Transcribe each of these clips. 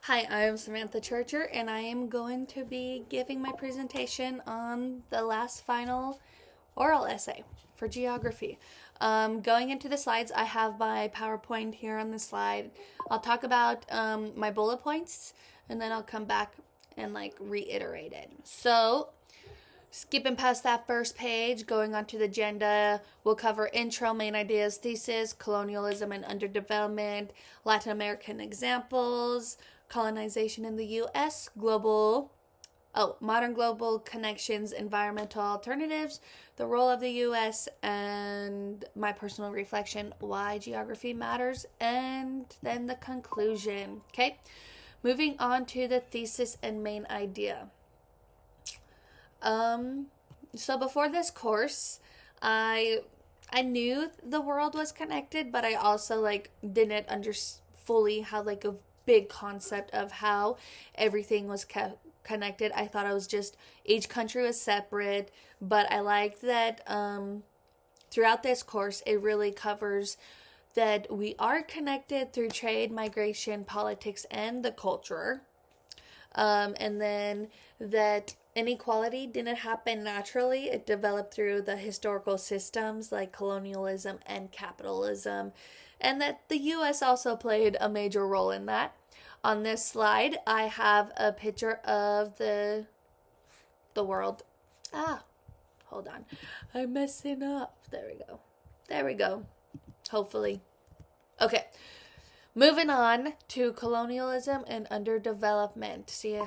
Hi, I am Samantha Churcher, and I am going to be giving my presentation on the last final oral essay for geography. Going into the slides, I have my PowerPoint here on the slide. I'll talk about my bullet points, and then I'll come back and reiterate it. So, skipping past that first page, going on to the agenda, we'll cover intro, main ideas, thesis, colonialism and underdevelopment, Latin American examples, colonization in the U.S., modern global connections, environmental alternatives, the role of the U.S., and my personal reflection, why geography matters, and then the conclusion. Okay, moving on to the thesis and main idea. Um, so before this course, I I knew the world was connected, but I also didn't fully have a big concept of how everything was connected. I thought it was just each country was separate, but I like that throughout this course it really covers that we are connected through trade, migration, politics, and the culture. And then that inequality didn't happen naturally. It developed through the historical systems like colonialism and capitalism, and that the US also played a major role in that. On this slide, I have a picture of the world. Ah, hold on. I'm messing up. There we go. There we go. Hopefully. Okay. Moving on to colonialism and underdevelopment. See,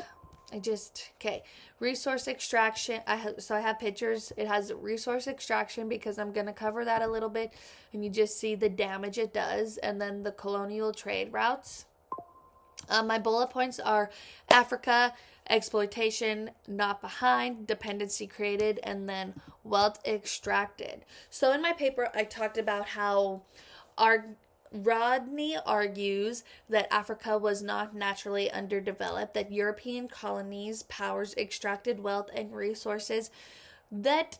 okay. Resource extraction. I have pictures. It has resource extraction because I'm gonna cover that a little bit, and you just see the damage it does, and then the colonial trade routes. My bullet points are Africa, exploitation, not behind, dependency created, and then wealth extracted. So in my paper, I talked about how our Rodney argues that Africa was not naturally underdeveloped, that European colonies, powers extracted wealth and resources that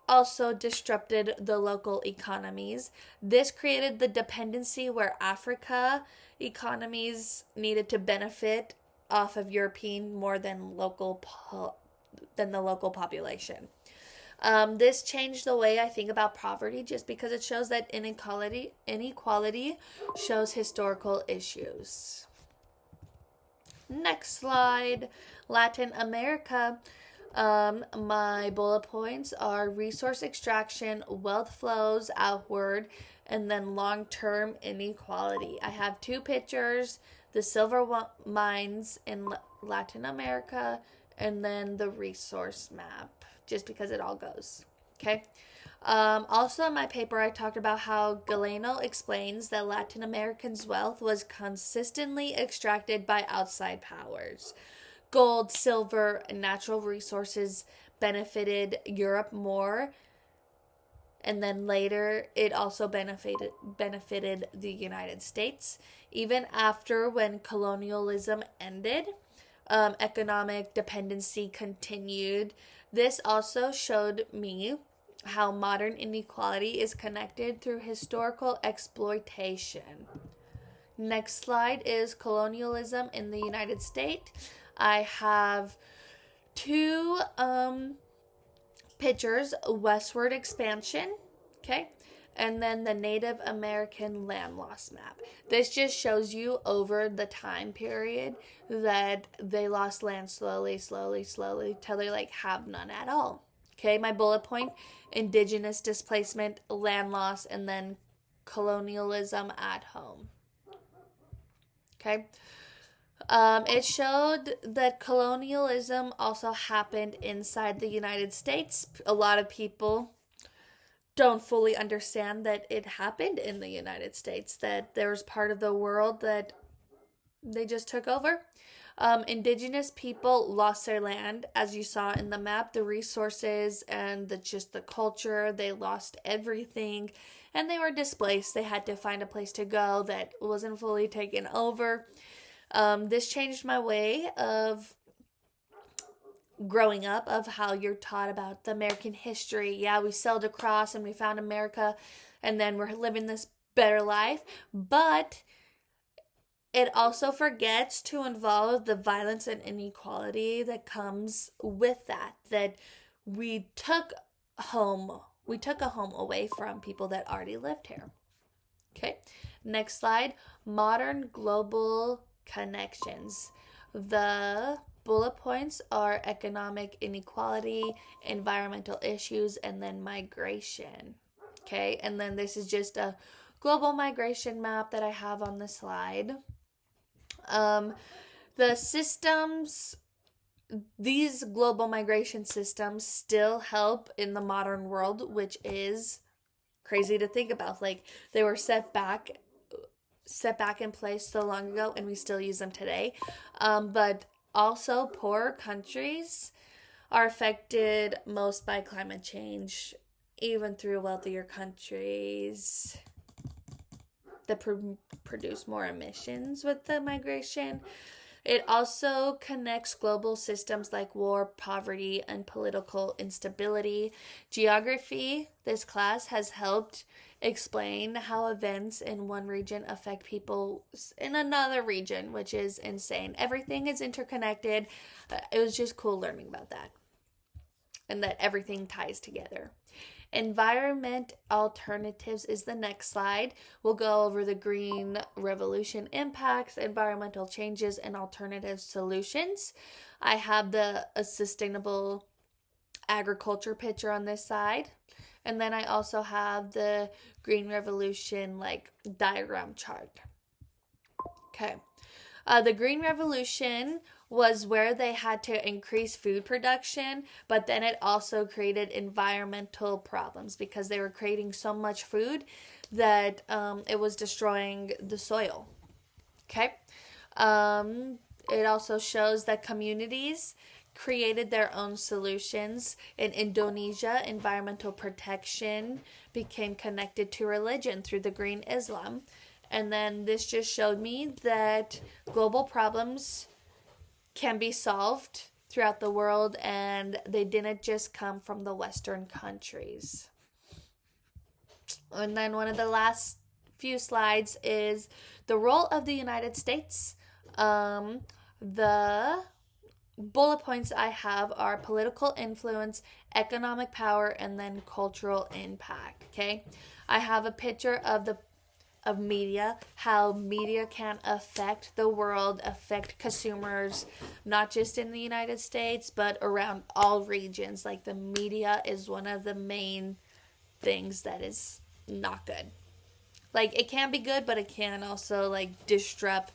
also disrupted the local economies. This created the dependency where Africa economies needed to benefit off of European more than than the local population. This changed the way I think about poverty just because it shows that inequality shows historical issues. Next slide. Latin America. My bullet points are resource extraction, wealth flows outward, and then long-term inequality. I have two pictures, the silver mines in Latin America, and then the resource map, just because it all goes. Okay. Also, in my paper, I talked about how Galeno explains that Latin Americans' wealth was consistently extracted by outside powers. Gold, silver, and natural resources benefited Europe more, and then later it also benefited the United States. Even after when colonialism ended, economic dependency continued. This also showed me how modern inequality is connected through historical exploitation. Next slide is colonialism in the United States. I have two pictures, westward expansion, okay, and then the Native American land loss map. This just shows you over the time period that they lost land slowly, till they have none at all. Okay, my bullet point, indigenous displacement, land loss, and then colonialism at home. Okay. It showed that colonialism also happened inside the United States. A lot of people don't fully understand that it happened in the United States, that there was part of the world that they just took over. Indigenous people lost their land, as you saw in the map, the resources and just the culture. They lost everything, and they were displaced. They had to find a place to go that wasn't fully taken over. This changed my way of growing up, of how you're taught about the American history. Yeah, we sailed across and we found America, and then we're living this better life. But it also forgets to involve the violence and inequality that comes with that we took home we took a home away from people that already lived here. Okay, next slide. Modern global connections. The bullet points are economic inequality, environmental issues, and then migration. Okay, and then this is just a global migration map that I have on the slide. The systems, these global migration systems still help in the modern world, which is crazy to think about. Like, they were set back in place so long ago, and we still use them today. But also, poorer countries are affected most by climate change, even through wealthier countries that produce more emissions with the migration. It also connects global systems like war, poverty, and political instability. Geography, this class has helped explain how events in one region affect people in another region, which is insane. Everything is interconnected. It was just cool learning about that and that everything ties together. Environment alternatives is the next slide. We'll go over the green revolution impacts, environmental changes, and alternative solutions. I have the sustainable agriculture picture on this side. And then I also have the green revolution diagram chart. Okay. The Green Revolution was where they had to increase food production, but then it also created environmental problems because they were creating so much food that it was destroying the soil. Okay. It also shows that communities created their own solutions. In Indonesia, environmental protection became connected to religion through the Green Islam. And then this just showed me that global problems can be solved throughout the world, and they didn't just come from the Western countries. And then one of the last few slides is the role of the United States. The bullet points I have are political influence, economic power, and then cultural impact. Okay, I have a picture of media, how media can affect the world, affect consumers, not just in the United States, but around all regions. Like, the media is one of the main things that is not good. Like, it can be good, but it can also disrupt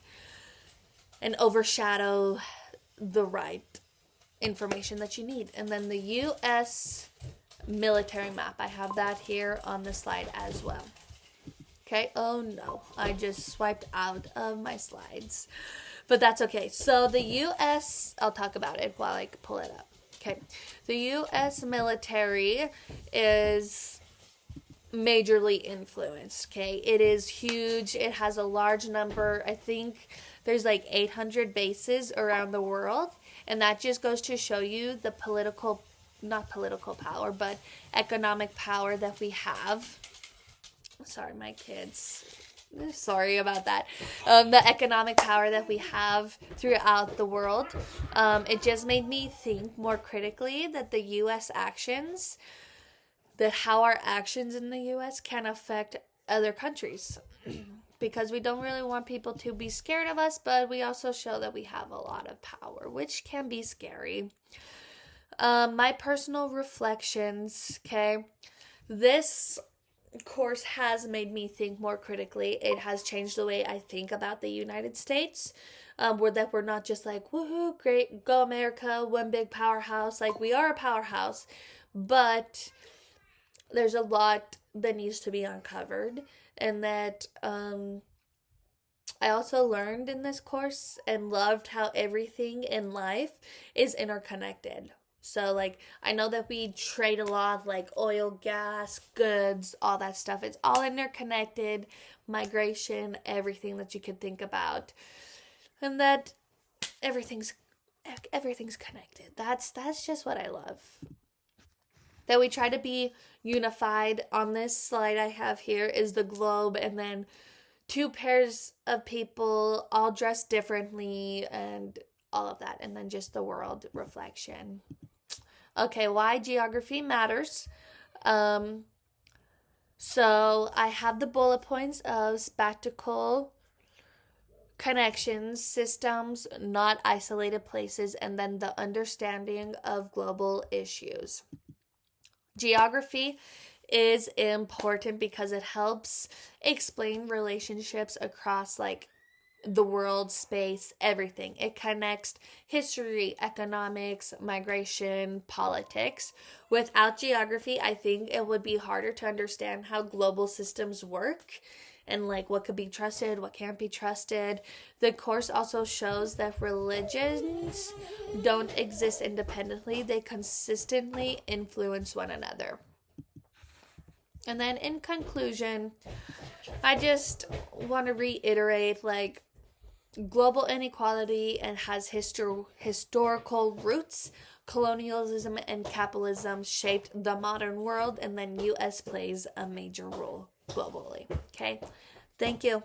and overshadow the right information that you need. And then the U.S. military map, I have that here on the slide as well. Okay, oh no, I just swiped out of my slides, but that's okay. So the U.S., I'll talk about it while I pull it up. Okay, the U.S. military is majorly influenced. Okay, it is huge. It has a large number. I think there's 800 bases around the world, and that just goes to show you the not political power, but economic power that we have. Sorry, my kids. Sorry about that. The economic power that we have throughout the world. It just made me think more critically that the U.S. actions, that how our actions in the U.S. can affect other countries. Because we don't really want people to be scared of us, but we also show that we have a lot of power, which can be scary. My personal reflections, okay? This course has made me think more critically. It has changed the way I think about the United States. We're not just woohoo, great, go America, one big powerhouse. We are a powerhouse, but there's a lot that needs to be uncovered, and that I also learned in this course and loved how everything in life is interconnected. So, I know that we trade a lot, oil, gas, goods, all that stuff. It's all interconnected, migration, everything that you could think about. And that everything's connected. That's just what I love. That we try to be unified. On this slide I have here is the globe, and then two pairs of people all dressed differently and all of that. And then just the world reflection. Okay, why geography matters. Um, so I have the bullet points of spectacle, connections, systems, not isolated places, and then the understanding of global issues. Geography is important because it helps explain relationships across like the world, space, everything. It connects history, economics, migration, politics. Without geography, I think it would be harder to understand how global systems work and like what could be trusted, what can't be trusted. The course also shows that religions don't exist independently, they consistently influence one another. And then in conclusion, I just want to reiterate like global inequality and has historical roots. Colonialism and capitalism shaped the modern world, and then US plays a major role globally. Okay, thank you.